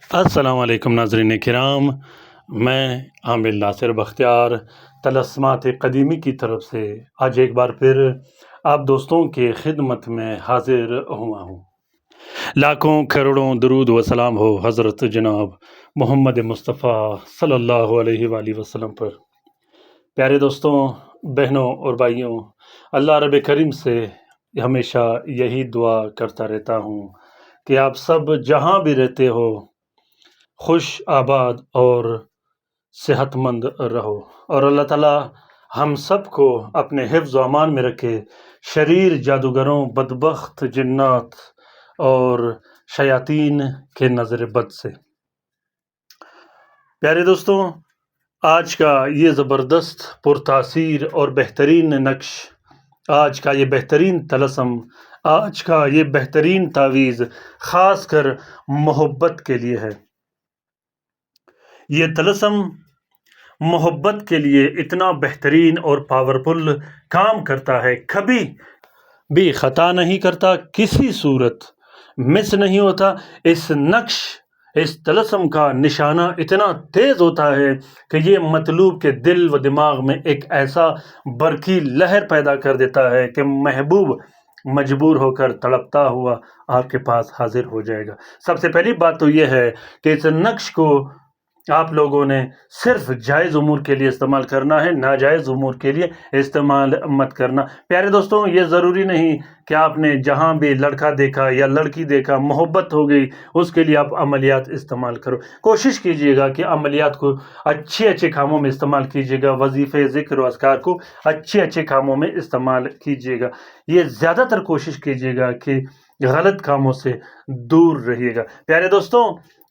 السلام علیکم ناظرین کرام، میں عامر ناصر بختیار طلسمات قدیمی کی طرف سے آج ایک بار پھر آپ دوستوں کے خدمت میں حاضر ہوا ہوں۔ لاکھوں کروڑوں درود و سلام ہو حضرت جناب محمد مصطفیٰ صلی اللہ علیہ وآلہ وسلم پر۔ پیارے دوستوں، بہنوں اور بھائیوں، اللہ رب کریم سے ہمیشہ یہی دعا کرتا رہتا ہوں کہ آپ سب جہاں بھی رہتے ہو خوش آباد اور صحت مند رہو، اور اللہ تعالیٰ ہم سب کو اپنے حفظ و امان میں رکھے شریر جادوگروں، بدبخت جنات اور شیاطین کے نظر بد سے۔ پیارے دوستوں، آج کا یہ زبردست پرتاثیر اور بہترین نقش، آج کا یہ بہترین طلسم، آج کا یہ بہترین تعویذ خاص کر محبت کے لیے ہے۔ یہ طلسم محبت کے لیے اتنا بہترین اور پاورفل کام کرتا ہے، کبھی بھی خطا نہیں کرتا، کسی صورت مس نہیں ہوتا۔ اس نقش، اس طلسم کا نشانہ اتنا تیز ہوتا ہے کہ یہ مطلوب کے دل و دماغ میں ایک ایسا برقی لہر پیدا کر دیتا ہے کہ محبوب مجبور ہو کر تڑپتا ہوا آپ کے پاس حاضر ہو جائے گا۔ سب سے پہلی بات تو یہ ہے کہ اس نقش کو آپ لوگوں نے صرف جائز امور کے لیے استعمال کرنا ہے، ناجائز امور کے لیے استعمال مت کرنا۔ پیارے دوستوں، یہ ضروری نہیں کہ آپ نے جہاں بھی لڑکا دیکھا یا لڑکی دیکھا، محبت ہو گئی، اس کے لیے آپ عملیات استعمال کرو۔ کوشش کیجئے گا کہ عملیات کو اچھے کاموں میں استعمال کیجئے گا، وظیفے، ذکر و اذکار کو اچھے کاموں میں استعمال کیجئے گا۔ یہ زیادہ تر کوشش کیجئے گا کہ غلط کاموں سے دور رہیے گا۔ پیارے دوستوں،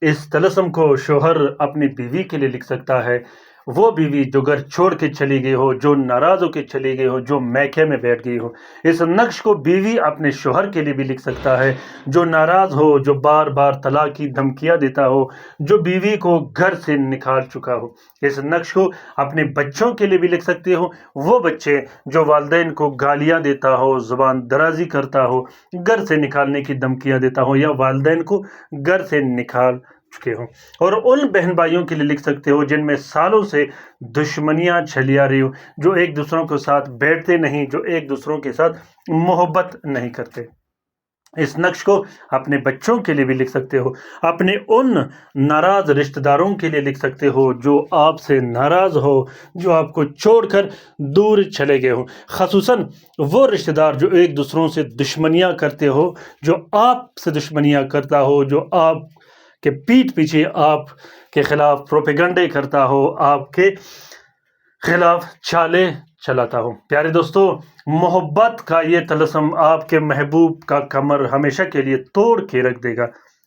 اس طلسم کو شوہر اپنی بیوی کے لیے لکھ سکتا ہے، وہ بیوی جو گھر چھوڑ کے چلی گئی ہو، جو ناراض ہو کے چلی گئی ہو، جو میکے میں بیٹھ گئی ہو۔ اس نقش کو بیوی اپنے شوہر کے لیے بھی لکھ سکتا ہے، جو ناراض ہو، جو بار بار طلاق کی دھمکیاں دیتا ہو، جو بیوی کو گھر سے نکال چکا ہو۔ اس نقش کو اپنے بچوں کے لیے بھی لکھ سکتے ہو، وہ بچے جو والدین کو گالیاں دیتا ہو، زبان درازی کرتا ہو، گھر سے نکالنے کی دھمکیاں دیتا ہو، یا والدین کو گھر سے نکال چکے ہوں۔ اور ان بہن بھائیوں کے لیے لکھ سکتے ہو جن میں سالوں سے دشمنیاں چلی آ رہی ہو، جو ایک دوسروں کے ساتھ بیٹھتے نہیں، جو ایک دوسروں کے ساتھ محبت نہیں کرتے۔ اس نقش کو اپنے بچوں کے لیے بھی لکھ سکتے ہو، اپنے ان ناراض رشتہ داروں کے لیے لکھ سکتے ہو جو آپ سے ناراض ہو، جو آپ کو چھوڑ کر دور چلے گئے ہوں۔ خصوصاً وہ رشتہ دار جو ایک دوسروں سے دشمنیاں کرتے ہو، جو آپ سے دشمنیاں کرتا ہو، جو آپ کہ پیٹھ پیچھے آپ کے خلاف پروپیگنڈے کرتا ہو، آپ کے خلاف چالیں چلاتا ہو۔ پیارے دوستو، محبت کا یہ طلسم آپ کے محبوب کا کمر ہمیشہ کے لیے توڑ کے رکھ دے گا۔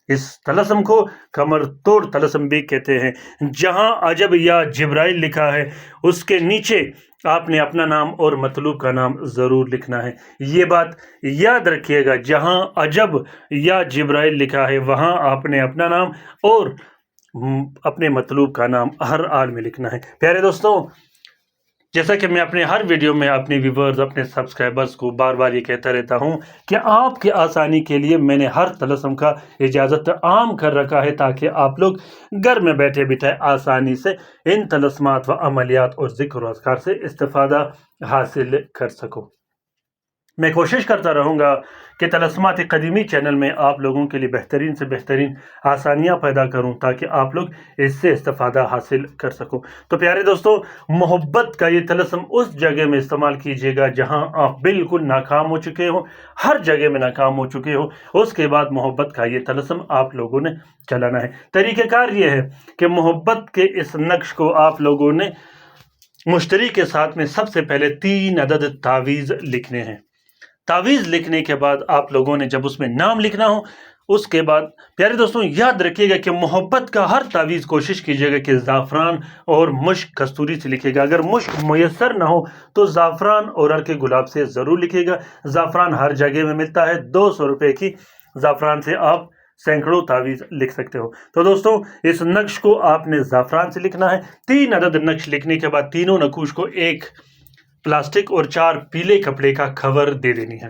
اس طلسم کو کمر توڑ طلسم بھی کہتے ہیں۔ جہاں عجب یا جبرائیل لکھا ہے، اس کے نیچے آپ نے اپنا نام اور مطلوب کا نام ضرور لکھنا ہے۔ یہ بات یاد رکھیے گا، جہاں عجب یا جبرائیل لکھا ہے، وہاں آپ نے اپنا نام اور اپنے مطلوب کا نام ہر حال میں لکھنا ہے۔ پیارے دوستوں، جیسا کہ میں اپنے ہر ویڈیو میں اپنے ویورز، اپنے سبسکرائبرز کو بار بار یہ کہتا رہتا ہوں کہ آپ کی آسانی کے لیے میں نے ہر طلسم کا اجازت عام کر رکھا ہے، تاکہ آپ لوگ گھر میں بیٹھے بیٹھے آسانی سے ان طلسمات و عملیات اور ذکر و اذکار سے استفادہ حاصل کر سکو۔ میں کوشش کرتا رہوں گا کہ طلسمات قدیمی چینل میں آپ لوگوں کے لیے بہترین سے بہترین آسانیاں پیدا کروں، تاکہ آپ لوگ اس سے استفادہ حاصل کر سکو۔ تو پیارے دوستوں، محبت کا یہ طلسم اس جگہ میں استعمال کیجیے گا جہاں آپ بالکل ناکام ہو چکے ہو، ہر جگہ میں ناکام ہو چکے ہو۔ اس کے بعد محبت کا یہ طلسم آپ لوگوں نے چلانا ہے۔ طریقہ کار یہ ہے کہ محبت کے اس نقش کو آپ لوگوں نے مشتری کے ساتھ میں سب سے پہلے 3 عدد تعویذ لکھنے ہیں۔ تعویذ لکھنے کے بعد آپ لوگوں نے جب اس میں نام لکھنا ہو، اس کے بعد پیارے دوستوں یاد رکھیے گا کہ محبت کا ہر تعویذ کوشش کیجیے گا کہ زعفران اور مشک کستوری سے لکھے گا۔ اگر مشک میسر نہ ہو تو زعفران اور عرق گلاب سے ضرور لکھے گا۔ زعفران ہر جگہ میں ملتا ہے، 200 روپے کی زعفران سے آپ سینکڑوں تعویذ لکھ سکتے ہو۔ تو دوستوں، اس نقش کو آپ نے زعفران سے لکھنا ہے۔ 3 عدد نقش لکھنے کے بعد تینوں نقوش کو ایک پلاسٹک اور 4 پیلے کپڑے کا کور دے دینی ہے۔